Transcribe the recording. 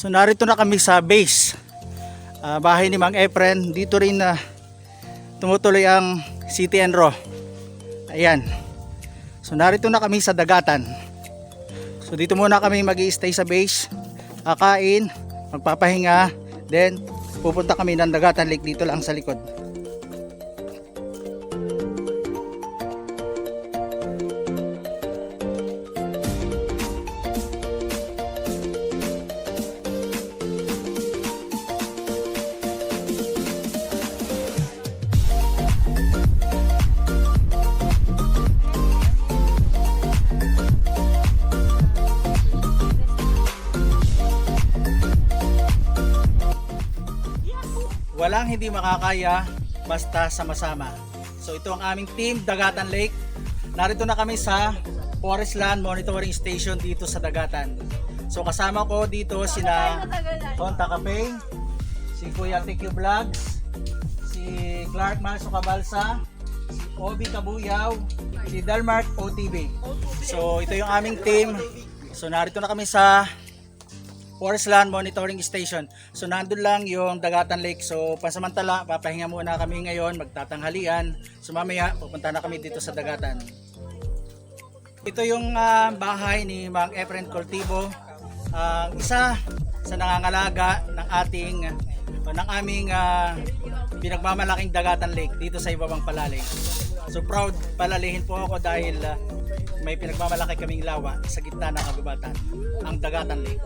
So narito na kami sa base, bahay ni Mang Efren. Dito rin na tumutuloy ang City and Raw. Ayan. So narito na kami sa dagatan. So dito muna kami mag-i-stay sa base, kakain, magpapahinga, then pupunta kami ng Dagatan Lake dito lang sa likod. Walang hindi makakaya basta sama-sama. So ito ang aming team Dagatan Lake. Narito na kami sa Forest Land Monitoring Station dito sa Dagatan. So kasama ko dito sina Tonta Capay, si Kuya TQ Vlogs, si Clark Manso Cabalsa, si Obi Kabuyaw, si Dalmark OTV. So ito yung aming team. So narito na kami sa Forest Land Monitoring Station. So nandun lang yung Dagatan Lake. So pansamantala, papahinga muna kami ngayon, magtatanghalian. So mamaya pupunta na kami dito sa Dagatan. Ito yung bahay ni Mang Efren Cultivo. Isa sa nangangalaga ng aming pinagmamalaking Dagatan Lake dito sa Ibabang Palale. So proud palalihin po ako dahil may pinagmamalaki kaming lawa sa gitna ng kagubatan, ang Dagatan Lake.